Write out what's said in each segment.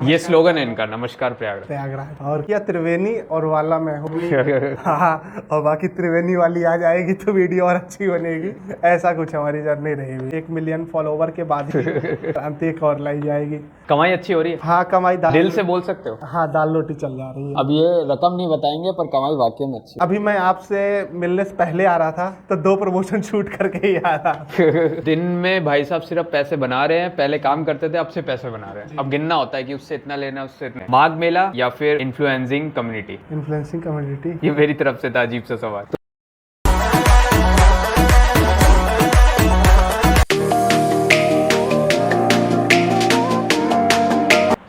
ये स्लोगन है इनका, नमस्कार प्रयागराज। प्रयागराज और क्या त्रिवेणी और वाला मैं हूँ। हाँ, और बाकी त्रिवेणी वाली आ जाएगी तो वीडियो और अच्छी बनेगी। ऐसा कुछ हमारी जर्नी रहेगी। 1 मिलियन फॉलोवर के बाद ही तुरंत एक और लाई जाएगी। कमाई अच्छी हो रही है? हाँ, कमाई दिल से बोल सकते हो? हाँ, दाल रोटी चल जा रही है। अब ये रकम नहीं बताएंगे पर कमाई वाकई में अच्छी अभी मैं आपसे मिलने से पहले आ रहा था तो 2 प्रमोशन शूट करके ही आ रहा। दिन में भाई साहब सिर्फ पैसे बना रहे हैं। पहले काम करते थे, अब से पैसे बना रहे हैं। अब गिनना होता है कि उससे इतना लेना, उससे इतना। माघ मेला या फिर इन्फ्लुएंसिंग कम्युनिटी? Influencing community. ये मेरी तरफ से था अजीब सा सवाल।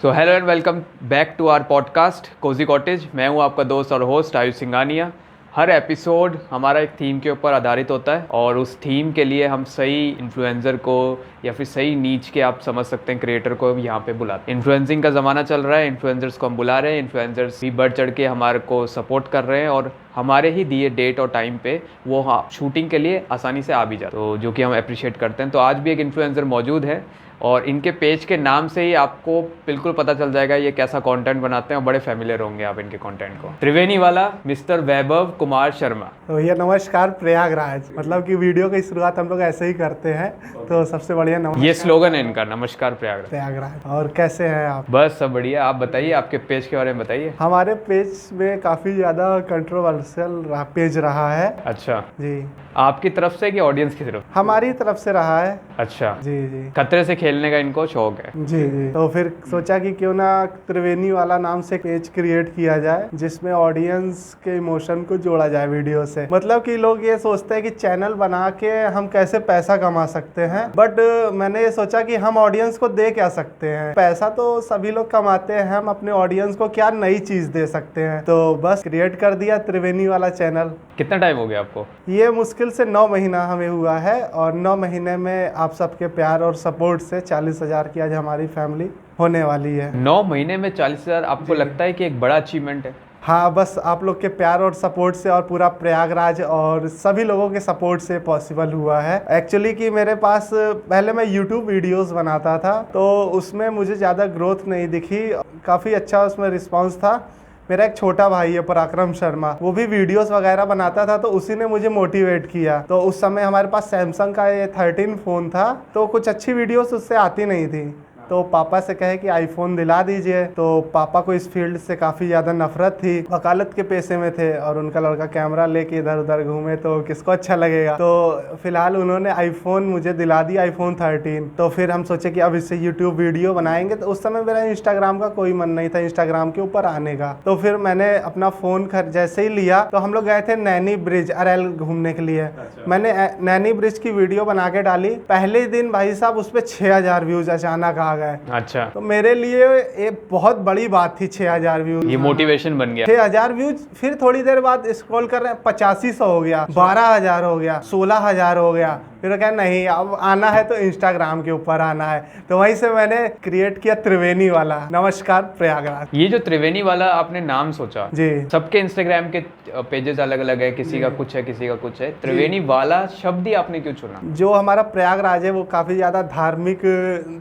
So hello and welcome back to our podcast cosy cottage. मैं हूं आपका दोस्त और होस्ट आयुष सिंघानिया। हर एपिसोड हमारा एक थीम के ऊपर आधारित होता है और उस थीम के लिए हम सही इन्फ्लुएंसर को या फिर सही नीच के आप समझ सकते हैं क्रिएटर को यहाँ पे बुलाते हैं। इन्फ्लुएंसिंग का ज़माना चल रहा है, इन्फ्लुएंसर्स को हम बुला रहे हैं। इन्फ्लुएंसर्स भी बढ़ चढ़ के हमारे को सपोर्ट कर रहे हैं और हमारे ही दिए डेट और टाइम पे वो शूटिंग के लिए आसानी से आ भी जाते हैं, तो जो कि हम अप्रिशिएट करते हैं। तो आज भी एक इन्फ्लुएंसर मौजूद है और इनके पेज के नाम से ही आपको बिल्कुल पता चल जाएगा ये कैसा कंटेंट बनाते हैं और बड़े फैमिलियर होंगे आप इनके कंटेंट को। त्रिवेणी वाला मिस्टर वैभव कुमार शर्मा। तो भैया नमस्कार प्रयागराज। मतलब कि वीडियो की शुरुआत हम लोग ऐसे ही करते हैं, तो सबसे बढ़िया नमस्कार। ये स्लोगन है इनका, नमस्कार प्रयागराज। प्रयागराज। और कैसे हैं आप? बस सब बढ़िया। आप बताइए, आपके पेज के बारे में बताइए। हमारे पेज में काफी ज्यादा कंट्रोवर्शियल पेज रहा है। अच्छा जी, आपकी तरफ से कि ऑडियंस की तरफ? हमारी तरफ से रहा है। अच्छा जी जी खतरे से खेलने का इनको शौक है। जी जी। तो फिर सोचा कि क्यों ना त्रिवेणी वाला नाम से पेज क्रिएट किया जाए जिसमें ऑडियंस के इमोशन को जोड़ा जाए वीडियो से। मतलब कि लोग ये सोचते हैं कि चैनल बना के हम कैसे पैसा कमा सकते हैं, बट मैंने ये सोचा कि हम ऑडियंस को दे क्या सकते हैं। पैसा तो सभी लोग कमाते हैं, हम अपने ऑडियंस को क्या नई चीज दे सकते हैं। तो बस क्रिएट कर दिया त्रिवेणी वाला चैनल। कितना टाइम हो गया आपको? ये मुश्किल से 9 महीना हमें हुआ है और 9 महीने में आप सबके प्यार और सपोर्ट से 40,000 की आज हमारी फैमिली होने वाली है। 9 महीने में 40,000 आपको लगता है कि एक बड़ा अचीवमेंट है? हाँ, बस आप लोग के प्यार और सपोर्ट से और पूरा प्रयागराज और सभी लोगों के सपोर्ट से पॉसिबल हुआ है। एक्चुअली कि मेरे पास पहले मैं YouTube वीडियोस बनाता था तो उसमें मुझे ज़्यादा ग्रोथ नहीं दिखी। काफ़ी अच्छा उसमें रिस्पांस था। मेरा एक छोटा भाई है पराक्रम शर्मा, वो भी वीडियोस वगैरह बनाता था तो उसी ने मुझे मोटिवेट किया। तो उस समय हमारे पास सैमसंग का ये 13 फ़ोन था तो कुछ अच्छी वीडियोस उससे आती नहीं थी। तो पापा से कहे कि आईफोन दिला दीजिए। तो पापा को इस फील्ड से काफ़ी ज़्यादा नफरत थी, वकालत के पेशे में थे और उनका लड़का कैमरा लेके इधर उधर घूमे तो किसको अच्छा लगेगा। तो फिलहाल उन्होंने आईफोन मुझे दिला दिया, आईफोन 13। तो फिर हम सोचे कि अब इससे यूट्यूब वीडियो बनाएंगे। तो उस समय मेरा इंस्टाग्राम का कोई मन नहीं था इंस्टाग्राम के ऊपर आने का। तो फिर मैंने अपना फ़ोन जैसे ही लिया तो हम लोग गए थे नैनी ब्रिज अरेल घूमने के लिए। मैंने नैनी ब्रिज की वीडियो बना के डाली। पहले दिन भाई साहब उस पर 6,000 व्यूज अचानक आ गए। अच्छा, तो मेरे लिए ये बहुत बड़ी बात थी 6,000 व्यूज। ये मोटिवेशन बन गया। 6,000 व्यूज। फिर थोड़ी देर बाद स्क्रॉल कर रहे हैं 8500 हो गया, 12,000 हो गया, 16,000 हो गया। फिर क्या नहीं, अब आना है तो इंस्टाग्राम के ऊपर आना है। तो वहीं से मैंने क्रिएट किया त्रिवेणी वाला, नमस्कार प्रयागराज। ये जो त्रिवेणी वाला आपने नाम सोचा जी, सबके इंस्टाग्राम के पेजेस अलग अलग है, किसी का कुछ है, किसी का कुछ है। त्रिवेणी वाला शब्द ही आपने क्यों चुना? जो हमारा प्रयागराज है वो काफी ज्यादा धार्मिक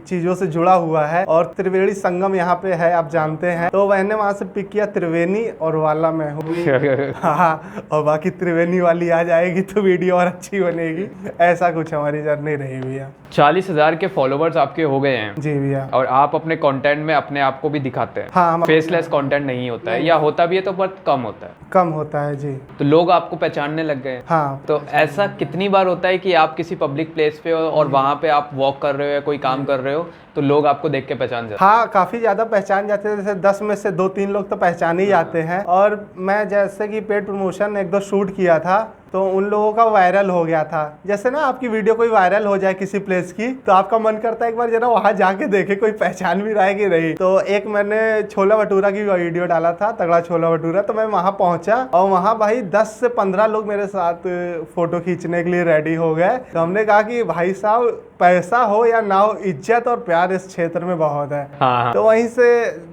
चीजों से जुड़ा हुआ है और त्रिवेणी संगम यहाँ पे है, आप जानते हैं। तो मैंने वहां से पिक किया त्रिवेणी और वाला मैं हूँ। हाँ, और बाकी त्रिवेणी वाली आ जाएगी तो वीडियो और अच्छी बनेगी। ऐसा कुछ हमारी जर्नी रही भैया। 40,000 के फॉलोवर्स आपके हो गए हैं। जी भैया। और आप अपने कंटेंट में अपने आप को भी दिखाते हैं। हाँ, फेसलेस कंटेंट नहीं होता है, या होता भी है तो बहुत कम होता है। कम होता है जी। तो लोग आपको पहचानने लग गए। हाँ, तो ऐसा कितनी बार होता है कि आप किसी पब्लिक प्लेस पे हो और वहाँ पे आप वॉक कर रहे हो या कोई काम कर रहे हो तो लोग आपको देख के पहचान जाते हैं? हाँ, काफ़ी ज़्यादा पहचान जाते हैं। जैसे 10 में से 2-3 लोग तो पहचान ही जाते हैं। और मैं जैसे कि पेड प्रमोशन 1-2 शूट किया था तो उन लोगों का वायरल हो गया था। जैसे ना आपकी वीडियो कोई वायरल हो जाए किसी प्लेस की तो आपका मन करता है एक बार जरा वहाँ जाके देखे कोई पहचान भी रहा है कि नहीं। तो एक मैंने छोला भटूरा की वीडियो डाला था, तगड़ा छोला भटूरा। तो मैं वहाँ पहुँचा और वहाँ भाई 10 से 15 लोग मेरे साथ फोटो खींचने के लिए रेडी हो गए। तो हमने कहा कि भाई साहब पैसा हो या ना हो, इज्जत और प्यार इस क्षेत्र में बहुत है। हाँ। तो वहीं से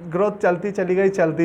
ग्रोथ चलती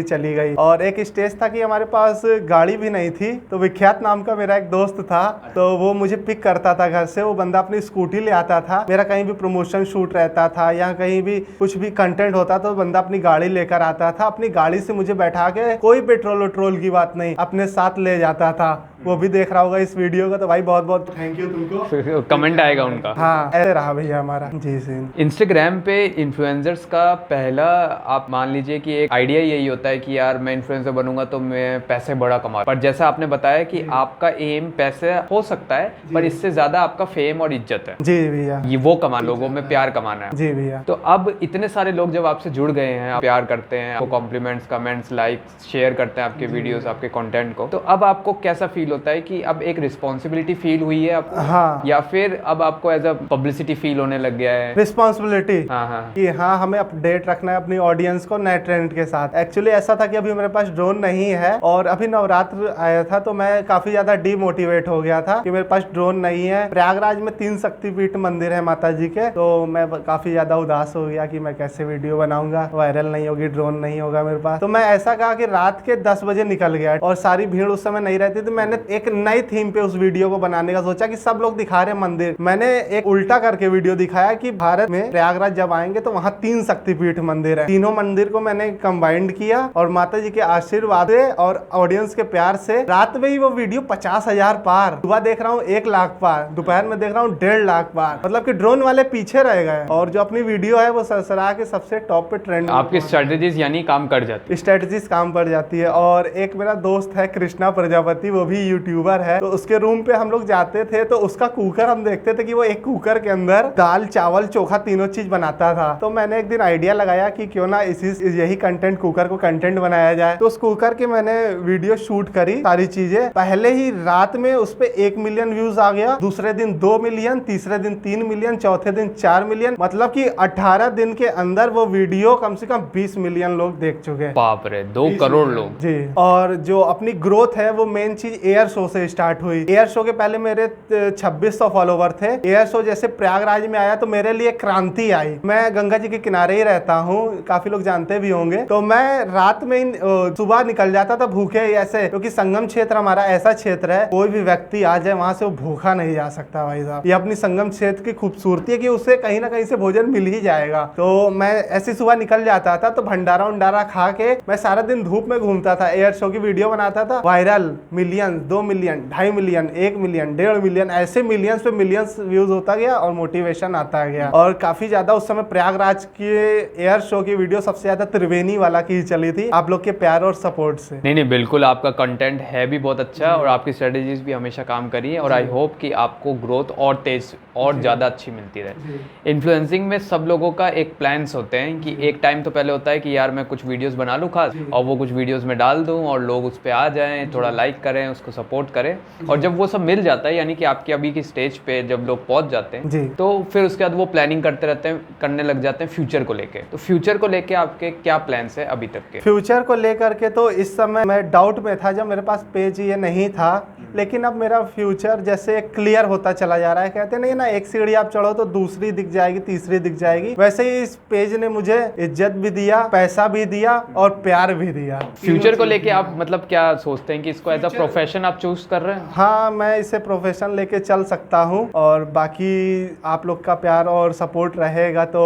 चली गई और एक स्टेज था कि हमारे पास गाड़ी भी नहीं थी, तो विख्यात नाम का मेरा एक दोस्त था, तो वो मुझे पिक करता था घर से। वो बंदा अपनी स्कूटी ले आता था, मेरा कहीं भी प्रमोशन शूट रहता था या कहीं भी कुछ भी कंटेंट होता तो बंदा अपनी गाड़ी लेकर आता था, अपनी गाड़ी से मुझे बैठा के, कोई पेट्रोल वेट्रोल की बात नहीं, अपने साथ ले जाता था। वो भी देख रहा होगा इस वीडियो का, तो भाई बहुत बहुत थैंक यू तुमको। कमेंट आएगा उनका। हाँ, ऐसे रहा भैया हमारा। जी जी। इंस्टाग्राम पे इन्फ्लुएंसर्स का पहला, आप मान लीजिए कि एक आइडिया यही होता है कि यार मैं इन्फ्लुएंसर बनूंगा तो मैं पैसे बड़ा कमा, पर जैसा आपने बताया कि आपका एम पैसे हो सकता है, पर इससे ज्यादा आपका फेम और इज्जत है। जी भैया। ये वो कमाना, लोगों में प्यार कमाना है। जी भैया। तो अब इतने सारे लोग जब आपसे जुड़ गए हैं, आप प्यार करते हैं, आपको कॉम्प्लीमेंट्स, कमेंट्स, लाइक्स, शेयर करते हैं आपके वीडियोस, आपके कंटेंट को, तो अब आपको कैसा फील होता है कि अब एक रिस्पॉन्सिबिलिटी फील हुई है आपको? हाँ। या फिर अब आपको एज अ पब्लिसिटी फील होने लग गया है? रिस्पॉन्सिबिलिटी। हाँ। कि हाँ, हमें अपडेट रखना है अपनी ऑडियंस को नए ट्रेंड के साथ। एक्चुअली ऐसा था कि अभी मेरे पास ड्रोन नहीं है और अभी नवरात्र आया था, तो मैं काफी ज्यादा डीमोटिवेट हो गया था कि मेरे पास ड्रोन नहीं है। प्रयागराज में 3 शक्तिपीठ मंदिर है माता जी के, तो मैं काफी ज्यादा उदास हो गया कि मैं कैसे वीडियो बनाऊंगा, वायरल नहीं होगी, ड्रोन नहीं होगा मेरे पास। तो मैं ऐसा कहा कि रात के 10 बजे निकल गया और सारी भीड़ उस समय नहीं रहती, तो मैंने एक नई थीम पे उस वीडियो को बनाने का सोचा कि सब लोग दिखा रहे मंदिर, मैंने एक उल्टा करके वीडियो दिखाया कि भारत में प्रयागराज जब आएंगे तो वहाँ 3 शक्तिपीठ मंदिर है। तीनों मंदिर को मैंने कंबाइंड किया और माता जी के आशीर्वाद से और ऑडियंस के प्यार से रात में ही वो वीडियो 50,000 पार, सुबह देख रहा हूँ 1 लाख पार, दोपहर में देख रहा हूँ 1.5 लाख पार। मतलब कि ड्रोन वाले पीछे रह गए और जो अपनी वीडियो है वो सरसरा के सबसे टॉप पे ट्रेंड। आपकी स्ट्रेटेजीज यानी काम कर जाती है? स्ट्रेटेजीज काम पड़ जाती है। और एक मेरा दोस्त है कृष्णा प्रजापति, वो भी यूट्यूबर है, तो उसके रूम पे हम लोग जाते थे तो उसका कुकर हम देखते थे कि वो एक कुकर के अंदर दाल, चावल, चोखा तीनों चीज बनाता था। तो मैंने एक दिन आइडिया लगाया कि क्यों ना यही कंटेंट, कुकर को कंटेंट बनाया जाए। तो उस कुकर की मैंने वीडियो शूट करी, सारी चीजें। पहले ही रात में उस पे 1 मिलियन व्यूज आ गया, दूसरे दिन 2 मिलियन, तीसरे दिन 3 मिलियन, चौथे दिन 4 मिलियन। मतलब कि 18 दिन के अंदर वो वीडियो कम से कम 20 मिलियन लोग देख चुके हैं। बाप रे, 2 करोड़ लोग। जी। और जो अपनी ग्रोथ है वो मेन चीज एयर शो से स्टार्ट हुई। एयर शो के पहले मेरे 2600 फॉलोवर थे। एयर शो जैसे प्रयागराज में आया तो मेरे लिए क्रांति आई। मैं गंगा जी के किनारे ही रहता हूँ, काफी लोग जानते भी होंगे। तो मैं रात में सुबह निकल जाता था भूखे ऐसे, क्योंकि संगम क्षेत्र हमारा ऐसा क्षेत्र है, कोई भी व्यक्ति आ जाए वहां से वो भूखा नहीं जा सकता भाई साहब। ये अपनी संगम क्षेत्र की खूबसूरती है कि उसे कहीं ना कहीं से भोजन मिल ही जाएगा। तो मैं ऐसी सुबह निकल जाता था, तो भंडारा उंडारा खा के मैं सारा दिन धूप में घूमता था, एयर शो की वीडियो बनाता था। Viral, million, 2 million, 2.5 million, 1 million, 1.5 million, ऐसे मिलियंस पे मिलियंस व्यूज होता गया और मोटिवेशन आता गया। और काफी ज्यादा उस समय प्रयागराज के एयर शो की वीडियो सबसे ज्यादा त्रिवेणी वाला की चली थी, आप लोग के प्यार और सपोर्ट से। नहीं, बिल्कुल, आपका कंटेंट है भी बहुत अच्छा और आपकी स्ट्रेटेजीज भी हमेशा काम करी है और आई होप कि आपको ग्रोथ और तेज और ज़्यादा अच्छी मिलती रहे। इन्फ्लुएंसिंग में सब लोगों का एक प्लान्स होते हैं कि एक टाइम तो पहले होता है कि यार मैं कुछ वीडियोस बना लूँ खास और वो कुछ वीडियोस में डाल दूँ और लोग उस पर आ जाएं, थोड़ा लाइक करें, उसको सपोर्ट करें। और जब वो सब मिल जाता है, यानी कि आपकी अभी की स्टेज पे जब लोग पहुंच जाते हैं, तो फिर उसके बाद वो प्लानिंग करते रहते हैं, करने लग जाते हैं फ्यूचर को लेके। तो फ्यूचर को लेके आपके क्या प्लान्स है अभी तक के? फ्यूचर को लेकर के तो इस समय मैं डाउट में था जब मेरे पास पेज ये नहीं था, लेकिन अब मेरा फ्यूचर जैसे क्लियर होता चला जा रहा है। कहते नहीं ना, एक सीढ़ी आप चढ़ो तो दूसरी दिख जाएगी, तीसरी दिख जाएगी, वैसे ही इस पेज ने मुझे इज्जत भी दिया, पैसा भी दिया और प्यार भी दिया। फ्यूचर को लेके आप मतलब क्या सोचते हैं कि इसको एज अ प्रोफेशन आप चूज कर रहे हैं? हाँ, मैं इसे प्रोफेशन लेके चल सकता हूँ और बाकी आप लोग का प्यार और सपोर्ट रहेगा तो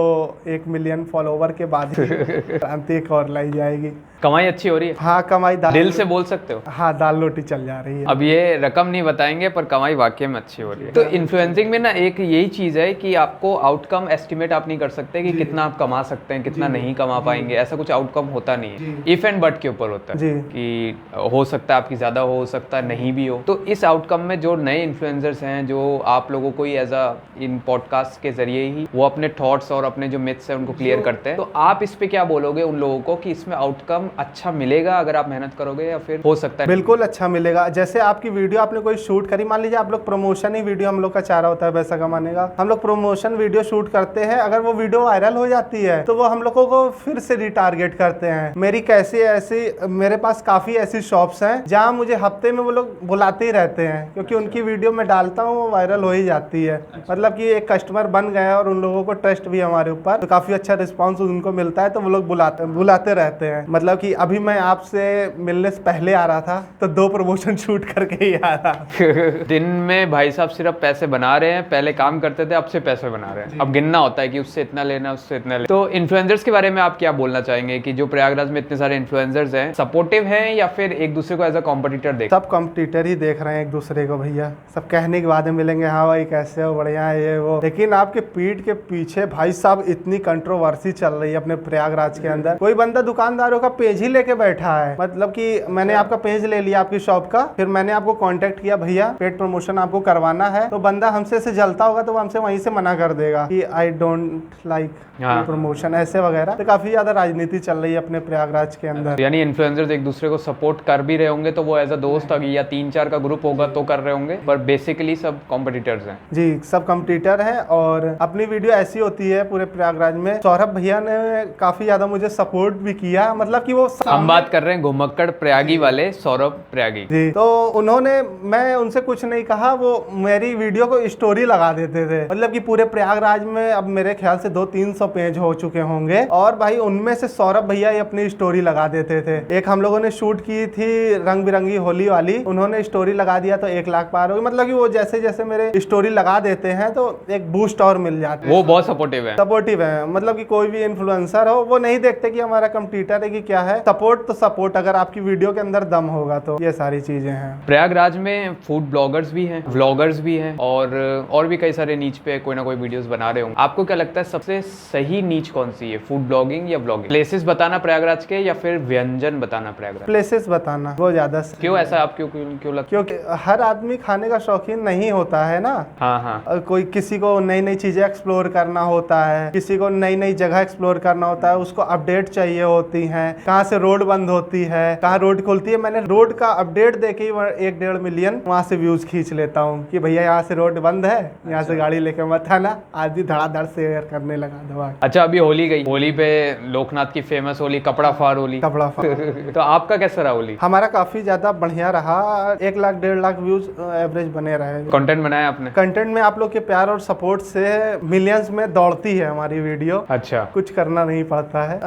1 मिलियन फॉलोवर के बाद ही क्रांति एक और लाई जाएगी। कमाई अच्छी हो रही है? हाँ, कमाई दिल से बोल सकते हो? हाँ, दाल रोटी चल जा रही है। अब ये रकम नहीं बताएंगे पर कमाई वाकई में अच्छी हो रही है। तो इन्फ्लुएंसिंग में ना एक यही चीज़ है कि आपको आउटकम एस्टिमेट आप नहीं कर सकते कि कितना आप कमा सकते हैं, कितना नहीं कमा पाएंगे, ऐसा कुछ आउटकम होता नहीं है। इफ एंड बट के ऊपर होता है कि हो सकता है आपकी ज़्यादा हो सकता है नहीं भी हो। तो इस आउटकम में जो नए इन्फ्लुएंसर्स हैं, जो आप लोगों को ही एज अ इन पॉडकास्ट के जरिए ही वो अपने थॉट्स और अपने जो मिथ्स हैं उनको क्लियर करते हैं, तो आप इस पे क्या बोलोगे उन लोगों को कि इसमें आउटकम आउटकम अच्छा मिलेगा अगर आप मेहनत करोगे, या फिर हो सकता है? बिल्कुल अच्छा मिलेगा। जैसे आपकी वीडियो आपने कोई शूट करी, मान लीजिए आप लोग प्रमोशन ही वीडियो हम लोग का चाह रहा होता है पैसा कमाने का, हम लोग प्रमोशन वीडियो शूट करते हैं, अगर वो वीडियो वायरल हो जाती है तो वो हम लोगों को फिर से रिटारगेट करते हैं। मेरी कैसी ऐसी, मेरे पास काफी ऐसी शॉप्स हैं जहाँ मुझे हफ्ते में वो लोग बुलाते ही रहते हैं, क्योंकि उनकी वीडियो मैं डालता हूँ वो वायरल हो ही जाती है। मतलब कि एक कस्टमर बन गया और उन लोगों को ट्रस्ट भी हमारे ऊपर, तो काफी अच्छा रिस्पॉन्स उनको मिलता है, तो वो लोग बुलाते रहते हैं। मतलब कि अभी मैं आपसे मिलने से पहले आ रहा था तो 2 प्रमोशन शूट करके ही आ रहा। दिन में भाई साहब सिर्फ पैसे बना रहे हैं, पहले काम करते थे, अब से पैसे बना रहे हैं। अब गिनना होता है कि उससे इतना लेना, उससे इतना लेना। तो इन्फ्लुएंसर्स के बारे में आप क्या बोलना चाहेंगे कि जो प्रयागराज में इतने सारे इन्फ्लुएंसर्स हैं, सपोर्टिव हैं या फिर एक दूसरे को एज अ कॉम्पिटिटर देख? सब कॉम्पिटिटर ही देख रहे हैं एक दूसरे को भैया। सब कहने के बाद में मिलेंगे, हाँ भाई कैसे हो, बढ़िया है ये वो, लेकिन आपके पीठ के पीछे भाई साहब इतनी कंट्रोवर्सी चल रही है अपने प्रयागराज के अंदर। कोई बंदा दुकानदारों का पेज ही लेके बैठा है। मतलब कि मैंने आपका पेज ले लिया आपकी शॉप का, फिर मैंने आपको कांटेक्ट किया, भैया पेड प्रमोशन आपको करवाना है, तो बंदा हमसे से जलता होगा तो वो हमसे वहीं से मना कर देगा कि आई डोंट लाइक प्रमोशन ऐसे वगैरह। तो काफी ज्यादा राजनीति चल रही है अपने प्रयागराज के अंदर। यानी इन्फ्लुएंसर्स एक दूसरे को सपोर्ट कर भी रहे होंगे तो वो एज अ दोस्त या 3-4 का ग्रुप होगा तो कर रहे होंगे, पर बेसिकली सब कॉम्पिटिटर्स हैं। जी, सब कॉम्पिटिटर हैं। और अपनी वीडियो ऐसी होती है पूरे प्रयागराज में, सौरभ भैया ने काफी ज्यादा मुझे सपोर्ट भी किया। मतलब कि वो हम बात कर रहे हैं घुमक्कड़ प्रयागी वाले सौरभ प्रयागी जी। तो उन्होंने, मैं उनसे कुछ नहीं कहा, वो मेरी वीडियो को स्टोरी लगा देते थे। मतलब कि पूरे प्रयागराज में अब मेरे ख्याल से 200-300 पेज हो चुके होंगे, और भाई उनमें से सौरभ भैया ही अपनी स्टोरी लगा देते थे। एक हम लोगों ने शूट की थी रंग बिरंगी होली वाली, उन्होंने स्टोरी लगा दिया तो 1 लाख पार हो गई। मतलब कि वो जैसे जैसे मेरे स्टोरी लगा देते हैं तो एक बूस्ट और मिल जाता है। वो बहुत सपोर्टिव है। मतलब कि कोई भी इन्फ्लुएंसर हो, वो नहीं देखते कि हमारा कंपटीटर है कि क्या है। सपोर्ट तो सपोर्ट, अगर आपकी वीडियो के अंदर दम होगा तो। ये सारी चीजें हैं। प्रयागराज में फूड ब्लॉगर्स भी हैं, व्लॉगर्स भी हैं, और भी कई सारे नीच पे कोई ना कोई वीडियोस बना रहे होंगे। आपको क्या लगता है सबसे सही नीच कौन सी है, फूड ब्लॉगिंग या ब्लॉगिंग? प्लेसेस बताना प्रयागराज के या फिर व्यंजन बताना प्रयागराज? प्लेसेस बताना वो ज्यादा। क्यों ऐसा आप क्यों लगता? क्योंकि हर आदमी खाने का शौकीन नहीं होता है ना। हाँ। कोई किसी को नई नई चीजें एक्सप्लोर करना होता है, किसी को नई नई जगह एक्सप्लोर करना होता है, उसको अपडेट चाहिए होती है, कहाँ से रोड बंद होती है, कहाँ रोड खुलती है। मैंने रोड का अपडेट देके ही 1-1.5 मिलियन वहाँ से व्यूज खींच लेता हूँ कि भैया यहाँ से रोड बंद है, यहाँ से गाड़ी लेके मत आना। आदमी धड़ाधड़ शेयर करने लगा दवा। अच्छा, अभी होली गई, होली पे लोकनाथ की फेमस होली कपड़ा फार होली। तो आपका कैसा रहा होली? हमारा काफी ज्यादा बढ़िया रहा। 1 लाख 1.5 लाख व्यूज एवरेज बने रहे। कंटेंट बनाया आपने? कंटेंट में आप लोग के प्यार और सपोर्ट से मिलियंस में दौड़ती है हमारी वीडियो। अच्छा, कुछ करना नहीं पड़ता है।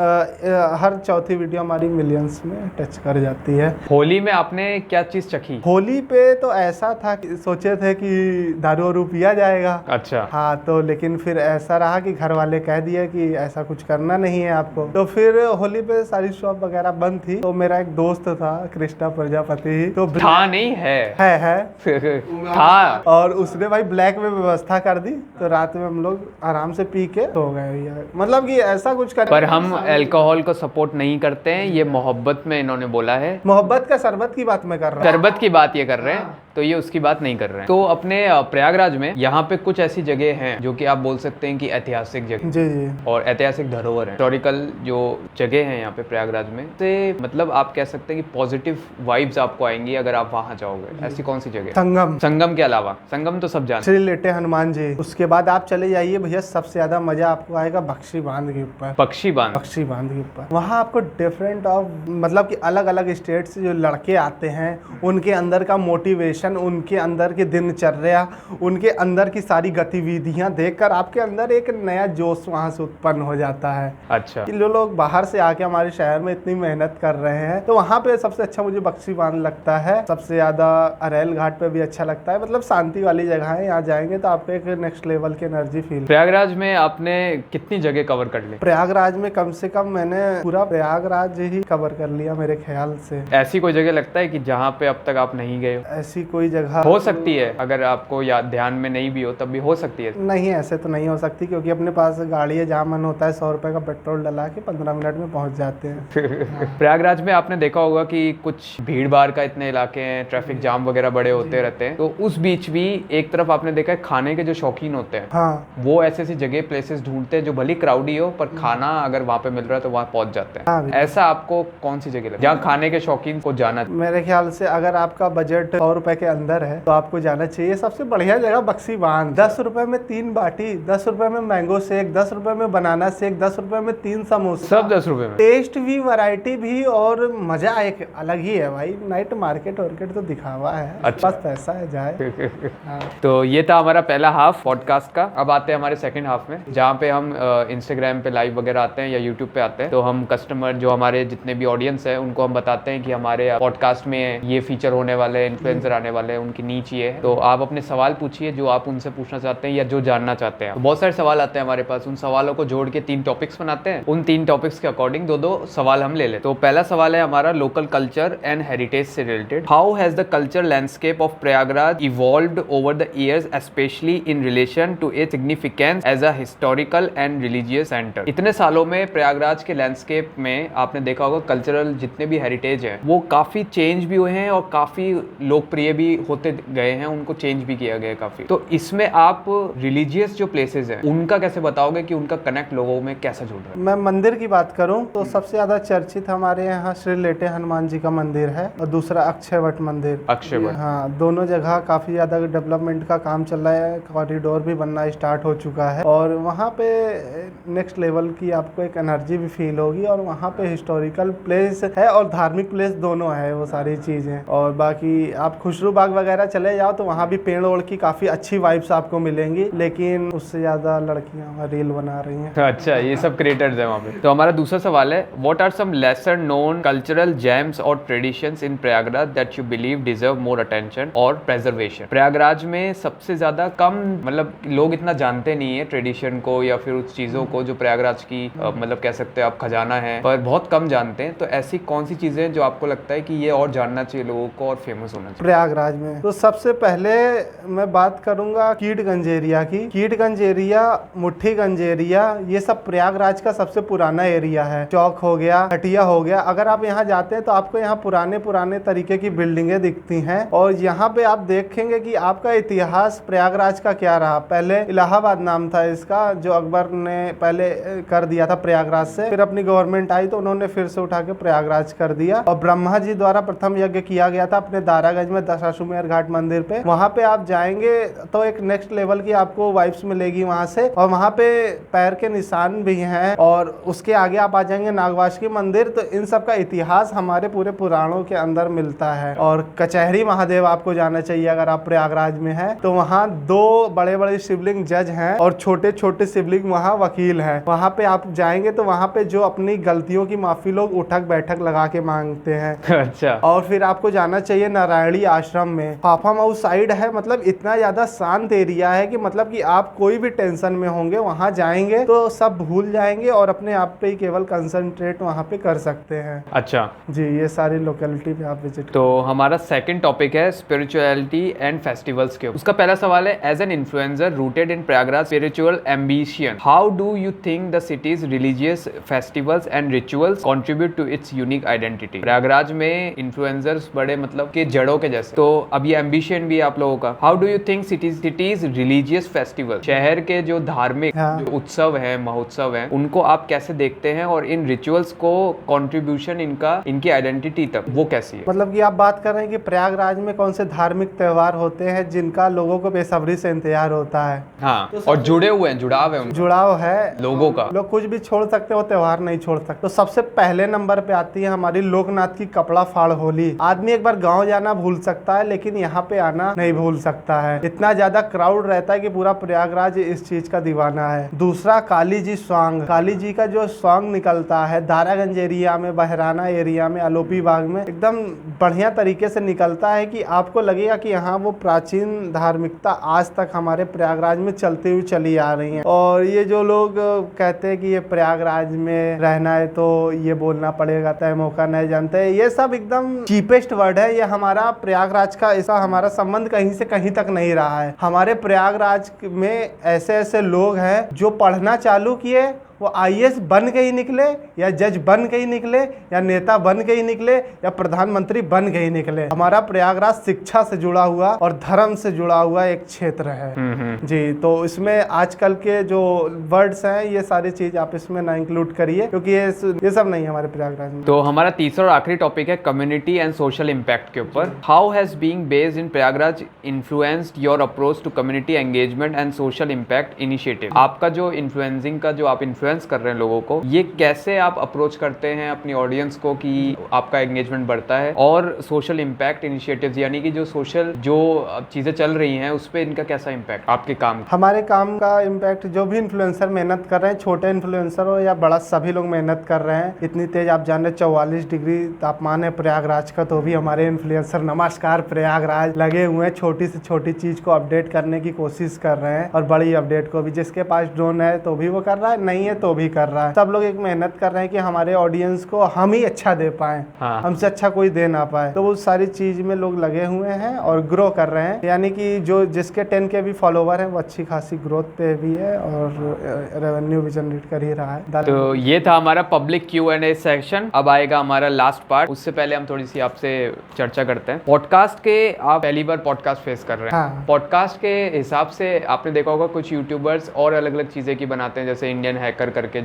हर चौथी वीडियो हमारी मिलियंस में टच कर जाती है। होली में आपने क्या चीज चखी? होली पे तो ऐसा था कि सोचे थे कि दारू वारू पिया जाएगा। अच्छा। हाँ, तो लेकिन फिर ऐसा रहा कि घर वाले कह दिए कि ऐसा कुछ करना नहीं है आपको। तो फिर होली पे सारी शॉप वगैरह बंद थी। तो मेरा एक दोस्त था कृष्णा प्रजापति, तो था नहीं है था, और उसने भाई ब्लैक में व्यवस्था कर दी। तो रात में हम लोग आराम से पी के सो गए भैया। मतलब कि ऐसा कुछ कर, पर हम अल्कोहल को सपोर्ट नहीं करते हैं, ये मोहब्बत में इन्होंने बोला है। मोहब्बत का शरबत की बात मैं कर रहा हूँ। शरबत की बात ये कर रहे हैं, तो ये उसकी बात नहीं कर रहे हैं। तो अपने प्रयागराज में यहाँ पे कुछ ऐसी जगह हैं जो कि आप बोल सकते हैं कि ऐतिहासिक जगह जी और ऐतिहासिक धरोहर है, हिस्टोरिकल जो जगह है यहाँ पे प्रयागराज में, से मतलब आप कह सकते हैं कि पॉजिटिव वाइब्स आपको आएंगी अगर आप वहाँ जाओगे। ऐसी कौन सी जगह? संगम के अलावा? संगम तो सब जानते श्री लेटे हनुमान जी। उसके बाद आप चले जाइए भैया, सबसे ज्यादा मजा आपको आएगा बख्शी बांध के ऊपर। बख्शी बांध के ऊपर वहाँ आपको डिफरेंट ऑफ, मतलब कि अलग अलग स्टेट से जो लड़के आते हैं, उनके अंदर का मोटिवेशन, उनके अंदर की दिनचर्या, उनके अंदर की सारी गतिविधियां देखकर आपके अंदर एक नया जोश वहाँ से उत्पन्न हो जाता है। अच्छा, कि जो लोग बाहर से आके हमारे शहर में इतनी मेहनत कर रहे हैं, तो वहाँ पे सबसे अच्छा मुझे बख्शी बांध लगता है। सबसे ज्यादा अरेल घाट पे भी अच्छा लगता है। मतलब शांति वाली जगह है, यहाँ जाएंगे तो आपको एक नेक्स्ट लेवल की एनर्जी फील। प्रयागराज में आपने कितनी जगह कवर कर ली? प्रयागराज में कम से कम मैंने पूरा प्रयागराज ही कवर कर लिया मेरे ख्याल से। ऐसी कोई जगह लगता है कि जहाँ पे अब तक आप नहीं गए हो? ऐसी कोई जगह हो सकती है, अगर आपको याद ध्यान में नहीं भी हो तब भी हो सकती है। नहीं, ऐसे तो नहीं हो सकती, क्योंकि अपने पास गाड़ी है, जहाँ मन होता है 100 रुपए का पेट्रोल डला के 15 मिनट में पहुंच जाते हैं। प्रयागराज में आपने देखा होगा कि कुछ भीड़ भाड़ का इतने इलाके हैं, ट्रैफिक जाम वगैरह बड़े होते रहते हैं, तो उस बीच भी एक तरफ आपने देखा है खाने के जो शौकीन होते हैं, हाँ, वो ऐसी ऐसी जगह प्लेसेस ढूंढते हैं जो भली क्राउडी हो पर खाना अगर वहाँ पे मिल रहा है तो वहाँ पहुंच जाते हाँ हैं। बिल्कुल। ऐसा आपको कौन सी जगह लगी जहाँ खाने के शौकीन को जाना? मेरे ख्याल से अगर आपका बजट 100 रुपए के अंदर है तो आपको जाना चाहिए। सबसे बढ़िया जगह बक्सी बांध। 10 रुपए में 3 बाटी, 10 रुपए में मैंगो शेक, 10 रुपए में बनाना शेक, 10 रुपए में 3 समोसे, सब 10 रुपए में। टेस्ट भी, वैरायटी भी, और मजा एक अलग ही है भाई। नाइट मार्केट वार्केट तो दिखावा है, अच्छा। पास पैसा है जाए। हाँ। तो ये था हमारा पहला हाफ पॉडकास्ट का। अब आते हैं हमारे सेकंड हाफ में, जहाँ पे हम इंस्टाग्राम पे लाइव वगैरह आते हैं या यूट्यूब पे आते हैं। तो हम कस्टमर, जो हमारे जितने भी ऑडियंस है, उनको हम बताते हैं कि हमारे पॉडकास्ट में ये फीचर होने वाले, इन्फ्लुएंसर आने वाले हैं, उनकी नीच ये है। तो आप अपने सवाल पूछिए जो आप उनसे पूछना चाहते हैं या जो जानना चाहते हैं। तो बहुत सारे सवाल आते हैं हमारे पास, उन सवालों को जोड़ के 3 टॉपिक्स बनाते हैं। उन 3 टॉपिक्स के अकॉर्डिंग 2-2 सवाल हम ले लेते हैं। तो पहला सवाल है हमारा लोकल कल्चर एंड हेरिटेज से related. How has the culture landscape of Prayagraj evolved over the years, specially in relation to its significance as a historical and religious centre? इतने सालों में प्रयागराज के लैंडस्केप में आपने देखा होगा कल्चरल जितने भी हेरिटेज है वो काफी चेंज भी हुए हैं और काफी लोकप्रिय भी होते गए हैं, उनको चेंज भी किया गया है काफी। तो इसमें आप रिलीजियस जो प्लेसेस हैं उनका कैसे बताओगे कि उनका कनेक्ट लोगों में कैसा जुड़ रहा है? मैं मंदिर की बात करूं तो सबसे ज्यादा चर्चित हमारे यहाँ श्री लेटे हनुमान जी का मंदिर है, और दूसरा अक्षयवट मंदिर। अक्षयवट, हाँ, दोनों जगह काफी ज्यादा डेवलपमेंट का काम चल रहा है, कॉरिडोर भी बनना स्टार्ट हो चुका है, और वहाँ पे नेक्स्ट लेवल की आपको एक एनर्जी भी फील होगी। और वहाँ पे हिस्टोरिकल प्लेस है और धार्मिक प्लेस दोनों है, वो सारी चीजें। और बाकी आप खुशरू बाग वगैरह चले जाओ तो वहाँ भी पेड़ ओड़ की काफी अच्छी वाइब्स आपको मिलेंगी, लेकिन उससे ज्यादा लड़कियां रील बना रही हैं। अच्छा, ये सब क्रिएटर्स है वहाँ पे। तो हमारा दूसरा सवाल है, what are some lesser known cultural gems और traditions in Prayagraj that you believe deserve more attention और प्रेजर्वेशन? प्रयागराज में सबसे ज्यादा कम, मतलब लोग इतना जानते नहीं है ट्रेडिशन को या फिर उस चीजों को जो प्रयागराज की मतलब कह सकते हैं आप खजाना है, पर बहुत कम जानते हैं। तो ऐसी कौन सी चीजें हैं जो आपको लगता है कि ये और जानना चाहिए लोगों को और फेमस होना चाहिए प्रयागराज में? तो सबसे पहले मैं बात करूंगा कीट गंजेरिया की। कीट गंजेरिया, मुट्ठी गंजेरिया, ये सब प्रयागराज का सबसे पुराना एरिया है। चौक हो गया, हटिया हो गया, अगर आप यहाँ जाते हैं तो आपको यहाँ पुराने तरीके की बिल्डिंगें दिखती हैं। और यहाँ पे आप देखेंगे कि आपका इतिहास प्रयागराज का क्या रहा। पहले इलाहाबाद नाम था इसका, जो अकबर ने पहले कर दिया था प्रयागराज से, फिर अपनी गवर्नमेंट आई तो उन्होंने फिर से उठा के प्रयागराज कर दिया। और ब्रह्मा जी द्वारा प्रथम यज्ञ किया गया था अपने दारागंज में दशाश्वमेध घाट मंदिर पे। वहाँ पे आप जाएंगे तो एक नेक्स्ट लेवल की आपको वाइब्स मिलेगी वहाँ से। और वहाँ पे पैर के निशान भी हैं, और उसके आगे आप आ जाएंगे नागवासुकी मंदिर। तो इन सब का इतिहास हमारे पूरे पुराणों के अंदर मिलता है। और कचहरी महादेव आपको जाना चाहिए अगर आप प्रयागराज में हैं, तो वहाँ 2 बड़े बड़े शिवलिंग जज हैं और छोटे छोटे शिवलिंग वहाँ वकील हैं। वहाँ पे आप जाएंगे तो वहाँ पे जो अपनी गलतियों की माफी लोग उठक बैठक लगा के मांगते हैं। अच्छा। और फिर आपको जाना चाहिए नारायणी आश्रम में, फाफा माऊ साइड है। मतलब इतना ज्यादा शांत एरिया है कि मतलब कि आप कोई भी टेंशन में होंगे वहाँ जाएंगे तो सब भूल जाएंगे और अपने आप पे ही केवल कंसंट्रेट वहाँ पे कर सकते हैं। अच्छा जी, ये सारी लोकेलिटी पे आप विजिट। तो हमारा सेकंड टॉपिक है स्पिरिचुअलिटी एंड फेस्टिवल्स के। उसका पहला सवाल है, as an influencer rooted in Prayagraj spiritual ambition, how do you think the city's religious festivals and rituals contribute to its unique identity? Prayagraj में इन्फ्लुएंसर्स बड़े मतलब के जड़ों के जैसे, तो अब ये एम्बिशन भी है आप लोगों का। How do you think cities religious festival, शहर के जो धार्मिक जो उत्सव है, महोत्सव है, उनको आप कैसे देखते हैं, और इन रिचुअल्स को कंट्रीब्यूशन इनकी आइडेंटिटी तक वो कैसी है? मतलब कि आप बात कर रहे हैं कि प्रयागराज में कौन से धार्मिक त्योहार होते हैं जिनका लोगों को बेसब्री से इंतजार होता है। हाँ, तो और जुड़े हुए हैं, जुड़ाव है लोगों का। लोग कुछ भी छोड़ सकते हो, त्योहार नहीं छोड़ सकते। तो सबसे पहले नंबर पे आती है हमारी लोकनाथ की कपड़ा फाड़ होली। आदमी एक बार गांव जाना भूल सकता है लेकिन यहाँ पे आना नहीं भूल सकता है। इतना ज्यादा क्राउड रहता है कि पूरा प्रयागराज इस चीज का दीवाना है। दूसरा, काली जी स्वांग। काली जी का जो स्वांग निकलता है दारागंज एरिया में, बहराना एरिया में, अलोपी बाग में, एकदम बढ़िया तरीके से निकलता है कि आपको लगेगा कि यहाँ वो प्राचीन धार्मिकता आज तक हमारे प्रयागराज में चलती हुई चली आ रही है। और ये जो लोग कहते हैं कि ये प्रयागराज में रहना है तो ये बोलना पड़ेगा, तय मौका नहीं जानते, ये सब एकदम चीपेस्ट वर्ड है। ये हमारा प्रयागराज प्रयागराज का ऐसा हमारा संबंध कहीं से कहीं तक नहीं रहा है। हमारे प्रयागराज में ऐसे ऐसे लोग हैं जो पढ़ना चालू किए, वो आईएएस बन के ही निकले, या जज बन के ही निकले, या नेता बन के ही निकले, या प्रधानमंत्री बन के ही निकले। हमारा प्रयागराज शिक्षा से जुड़ा हुआ और धर्म से जुड़ा हुआ एक क्षेत्र है जी। तो इसमें आजकल के जो वर्ड्स हैं ये सारी चीज आप इसमें ना इंक्लूड करिए, क्योंकि ये सब नहीं है हमारे प्रयागराज में। तो हमारा तीसरा और आखिरी टॉपिक है कम्युनिटी एंड सोशल इम्पैक्ट के ऊपर। How has being based in Prayagraj influenced your approach to community engagement and social impact initiative. आपका जो इन्फ्लुएंसिंग का जो आप इन्फ्लुएंस कर रहे हैं लोगों को, ये कैसे आप अप्रोच करते हैं अपनी ऑडियंस को कि आपका एंगेजमेंट बढ़ता है, और सोशल इम्पैक्ट इनिशिएटिव्स यानी कि जो सोशल जो चीजें चल रही हैं उस पर इनका कैसा इम्पैक्ट आपके काम? हमारे काम का इम्पैक्ट, जो भी इन्फ्लुएंसर मेहनत कर रहे हैं, छोटे इन्फ्लुएंसर हो या बड़ा, सभी लोग मेहनत कर रहे हैं। इतनी तेज आप जान रहे 44 डिग्री तापमान है प्रयागराज का, तो भी हमारे इन्फ्लुएंसर नमस्कार प्रयागराज लगे हुए हैं, छोटी से छोटी चीज को अपडेट करने की कोशिश कर रहे हैं, और बड़ी अपडेट को भी, जिसके पास ड्रोन है तो भी वो कर रहा है, नहीं है तो भी कर रहा है। सब लोग एक मेहनत कर रहे हैं कि हमारे ऑडियंस को हम ही अच्छा दे पाए, हमसे अच्छा कोई दे ना पाए। तो वो सारी चीज में लोग लगे हुए हैं और ग्रो कर रहे हैं, यानी कि जो जिसके 10 के भी फॉलोवर हैं वो अच्छी खासी ग्रोथ पे भी है और रेवेन्यू भी जनरेट कर ही रहा है। तो ये था हमारा पब्लिक Q&A सेक्शन। अब आएगा हमारा लास्ट पार्ट। उससे पहले हम थोड़ी सी आपसे चर्चा करते हैं। पॉडकास्ट के आप पहली बार पॉडकास्ट फेस कर रहे हैं। पॉडकास्ट के हिसाब से आपने देखा होगा कुछ यूट्यूबर्स और अलग अलग चीजें की बनाते हैं, जैसे इंडियन हैकर करके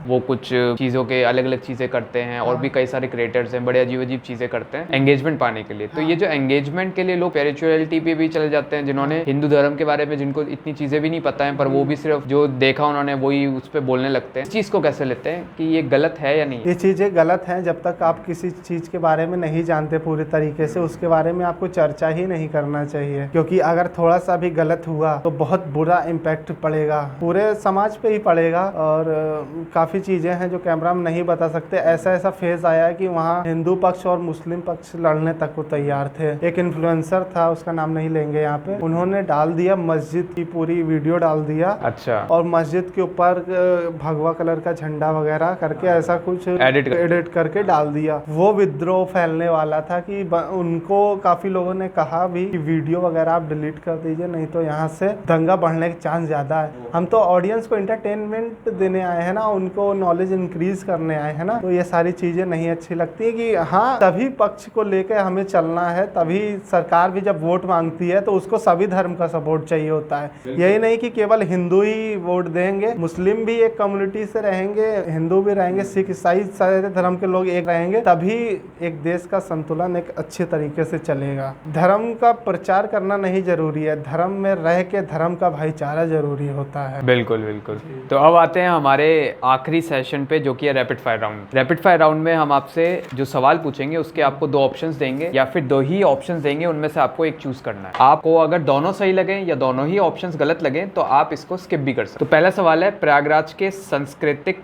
वो कुछ चीजों के अलग अलग चीजें करते हैं, और भी कई सारे क्रिएटर्स हैं, बड़े अजीब अजीब चीजें करते हैं एंगेजमेंट पाने के लिए। तो ये जो एंगेजमेंट के लिए लोग स्पिरिचुअलिटी पे भी चले जाते हैं, जिन्होंने हिंदू धर्म के बारे में जिनको इतनी चीजें भी नहीं पता है, पर वो भी सिर्फ जो देखा उन्होंने वही उस पर बोलने लगते हैं। इस चीज को कैसे लेते हैं कि ये गलत है या नहीं? ये चीजें गलत हैं। जब तक आप किसी चीज के बारे में नहीं जानते पूरे तरीके से, उसके बारे में आपको चर्चा ही नहीं करना चाहिए, क्योंकि अगर थोड़ा सा भी गलत हुआ तो बहुत बुरा इम्पैक्ट पड़ेगा, पूरे समाज पे ही पड़ेगा। और काफी चीजें हैं जो कैमरा में नहीं बता सकते। ऐसा ऐसा फेज आया है कि वहाँ हिंदू पक्ष और मुस्लिम पक्ष लड़ने तक को तैयार थे। एक इन्फ्लुएंसर था, उसका नाम नहीं लेंगे यहाँ पे, उन्होंने डाल दिया मस्जिद की पूरी वीडियो डाल दिया। अच्छा। और मस्जिद के ऊपर भगवा कलर का झंडा वगैरह करके ऐसा कुछ एडिट करके डाल दिया। वो विद्रोह फैलने वाला था कि उनको काफी लोगों ने कहा भी कि वीडियो वगैरह आप डिलीट कर दीजिए, नहीं तो यहाँ से दंगा बढ़ने के चांस ज्यादा है। हम तो ऑडियंस को एंटरटेनमेंट देने आए हैं ना, उनको नॉलेज इंक्रीज करने आए हैं ना। तो ये सारी चीजें नहीं अच्छी लगती है कि हाँ, सभी पक्ष को लेकर हमें चलना है। तभी सरकार भी जब वोट मांगती है तो उसको सभी धर्म का सपोर्ट चाहिए होता है। यही नहीं कि केवल हिंदू ही वोट देंगे, मुस्लिम भी एक कम्युनिटी से रहेंगे, हिंदू भी रहेंगे, सिख ईसाई सारे धर्म के लोग एक रहेंगे, तभी एक देश का संतुलन एक अच्छे तरीके से चलेगा। धर्म का प्रचार करना नहीं जरूरी है, धर्म में रह के धर्म का भाईचारा जरूरी होता है। बिल्कुल बिल्कुल। तो अब आते हैं हमारे आखिरी सेशन पे, जो कि है rapid fire round. Rapid fire round में हम आपसे जो सवाल पूछेंगे उसके आपको 2 ऑप्शंस देंगे, या फिर 2 ही ऑप्शंस देंगे, उनमें से आपको एक चूज करना है। आपको अगर दोनों सही लगे या दोनों ही ऑप्शंस गलत लगे तो आप इसको स्किप भी कर सकते। तो पहला सवाल है, प्रयागराज के सांस्कृतिक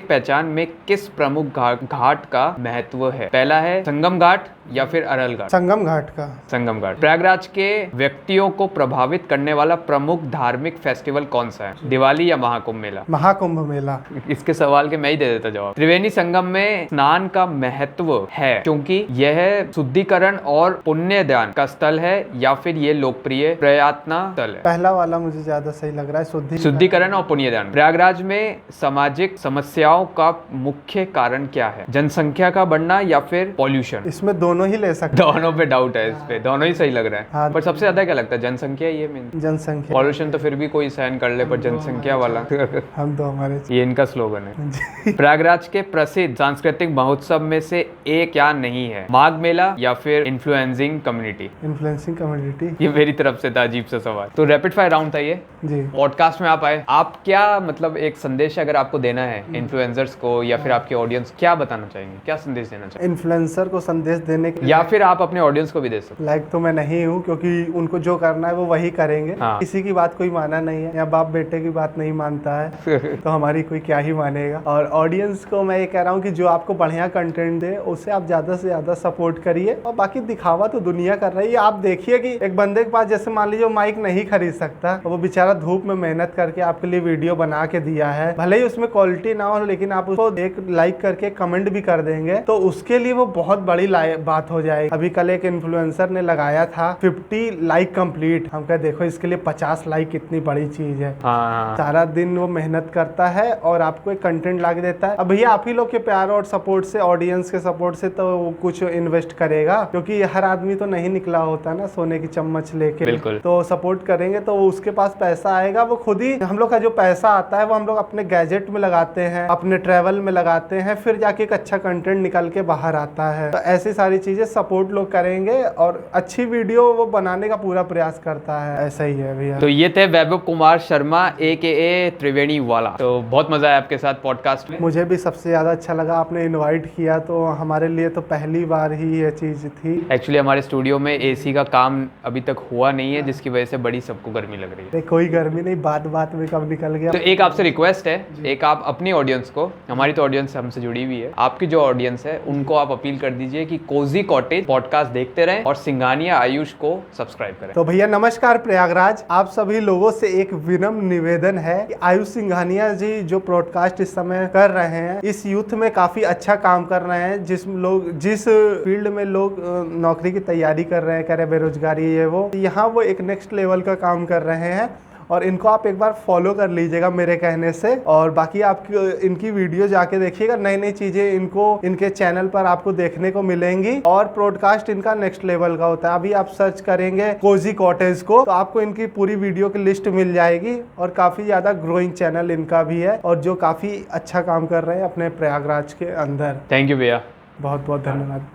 पहचान में किस प्रमुख घाट का महत्व है? पहला है संगम घाट या फिर अरल घाट? संगम घाट का। संगम घाट। प्रयागराज के व्यक्तियों को प्रभावित करने वाला प्रमुख धार्मिक फेस्टिवल कौन सा है? दिवाली या महाकुंभ मेला? महाकुंभ मेला। इसके सवाल के मैं ही दे देता जवाब। त्रिवेणी संगम में स्नान का महत्व है क्योंकि यह शुद्धिकरण और पुण्यदान का स्थल है, या फिर ये लोकप्रिय प्रयातना स्थल है? पहला वाला मुझे ज्यादा सही लग रहा है, शुद्धिकरण और पुण्यदान। प्रयागराज में सामाजिक समस्याओं का मुख्य कारण क्या है? जनसंख्या का बढ़ना या फिर पॉल्यूशन? इसमें दोनों ही ले सकते हैं। दोनों पे डाउट है, इस पे दोनों ही सही लग रहा है। हाँ। पर सबसे ज्यादा क्या लगता है? जनसंख्या ही है मेन। जनसंख्या। पॉल्यूशन तो फिर भी कोई सहन कर ले, पर जनसंख्या वाला हम तो हमारे ये इनका स्लोगन है। प्रयागराज के प्रसिद्ध सांस्कृतिक महोत्सव में से एक क्या नहीं है? माघ मेला या फिर इन्फ्लुएंसिंग कम्युनिटी? Influencing community. ये मेरी तरफ से था अजीब सा सवाल। तो रैपिड फायर राउंड था ये जी। पॉडकास्ट में आप आए, आप क्या मतलब एक संदेश अगर आपको देना है इन्फ्लुएंसर्स को या फिर आपके ऑडियंस, क्या बताना चाहेंगे, क्या संदेश देना चाहेंगे? इन्फ्लुएंसर को संदेश देने के, या फिर आप अपने ऑडियंस को भी दे सकते? लाइक तो मैं नहीं हूँ, क्योंकि उनको जो करना है वो वही करेंगे। हाँ। किसी की बात कोई माना नहीं है, या बाप बेटे की बात नहीं मानता है। है तो हमारी कोई क्या ही मानेगा। और ऑडियंस को मैं ये कह रहा हूँ कि जो आपको बढ़िया कंटेंट दे उसे आप ज़्यादा से ज़्यादा सपोर्ट करिए। और बाकी दिखावा तो दुनिया कर रही है। आप देखिए कि एक बंदे के पास जैसे मान लीजिए माइक नहीं खरीद सकता, तो वो बेचारा धूप में मेहनत करके आपके लिए वीडियो बना के दिया है, भले ही उसमें क्वालिटी ना हो, लेकिन आप उसको एक लाइक करके कमेंट भी कर देंगे तो उसके लिए वो बहुत बड़ी बात हो जाएगी। अभी कल एक इन्फ्लुएंसर ने लगाया था 50 लाइक कंप्लीट। हम कह देखो इसके लिए 50 लाइक कितनी बड़ी चीज है। सारा दिन वो मेहनत करता है और आपको एक कंटेंट ला के देता है। अब भैया आप ही लोग के प्यार और सपोर्ट से, ऑडियंस के सपोर्ट से तो वो कुछ इन्वेस्ट करेगा, क्योंकि हर आदमी तो नहीं निकला होता ना सोने की चम्मच लेके। तो सपोर्ट करेंगे तो उसके पास पैसा आएगा। वो खुद ही, हम लोग का जो पैसा आता है वो हम लोग अपने गैजेट में लगाते हैं, अपने ट्रैवल में लगाते हैं, फिर जाके एक अच्छा कंटेंट निकल के बाहर आता है। तो ऐसी सारी चीजें सपोर्ट लोग करेंगे और अच्छी वीडियो वो बनाने का पूरा प्रयास करता है। ऐसा ही है भैया। तो ये थे वैभव कुमार शर्मा AKA त्रिवेणी वाला। तो बहुत मजा आया आपके साथ पॉडकास्ट में। मुझे भी सबसे ज्यादा अच्छा लगा, आपने इनवाइट किया तो हमारे लिए तो पहली बार ही ये चीज थी। एक्चुअली हमारे स्टूडियो में AC का काम अभी तक हुआ नहीं है, जिसकी वजह से बड़ी सबको गर्मी लग रही है। कोई गर्मी नहीं, बात बात में कब निकल गया। तो एक आपसे रिक्वेस्ट है, एक आप अपनी ऑडियंस को, हमारी तो ऑडियंस हमसे जुड़ी हुई है, आपकी जो ऑडियंस है उनको आप अपील कर दीजिए कि कोजी कॉटेज पॉडकास्ट देखते रहें और सिंघानिया आयुष को सब्सक्राइब करें। तो भैया नमस्कार प्रयागराज, आप सभी लोगों से एक विनम्र निवेदन है कि आयुष सिंघानिया जी जो पॉडकास्ट इस समय कर रहे हैं, इस यूथ में काफी अच्छा काम कर रहे हैं। जिस फील्ड में लोग नौकरी की तैयारी कर रहे हैं, करे बेरोजगारी है, वो यहाँ वो एक नेक्स्ट लेवल का काम कर रहे हैं और इनको आप एक बार फॉलो कर लीजिएगा मेरे कहने से। और बाकी आप इनकी वीडियो जाके देखिएगा, नई नई चीजें इनको इनके चैनल पर आपको देखने को मिलेंगी और पॉडकास्ट इनका नेक्स्ट लेवल का होता है। अभी आप सर्च करेंगे कोजी कॉटेज को तो आपको इनकी पूरी वीडियो की लिस्ट मिल जाएगी और काफी ज्यादा ग्रोइंग चैनल इनका भी है और जो काफी अच्छा काम कर रहे हैं अपने प्रयागराज के अंदर। थैंक यू भैया, बहुत बहुत धन्यवाद।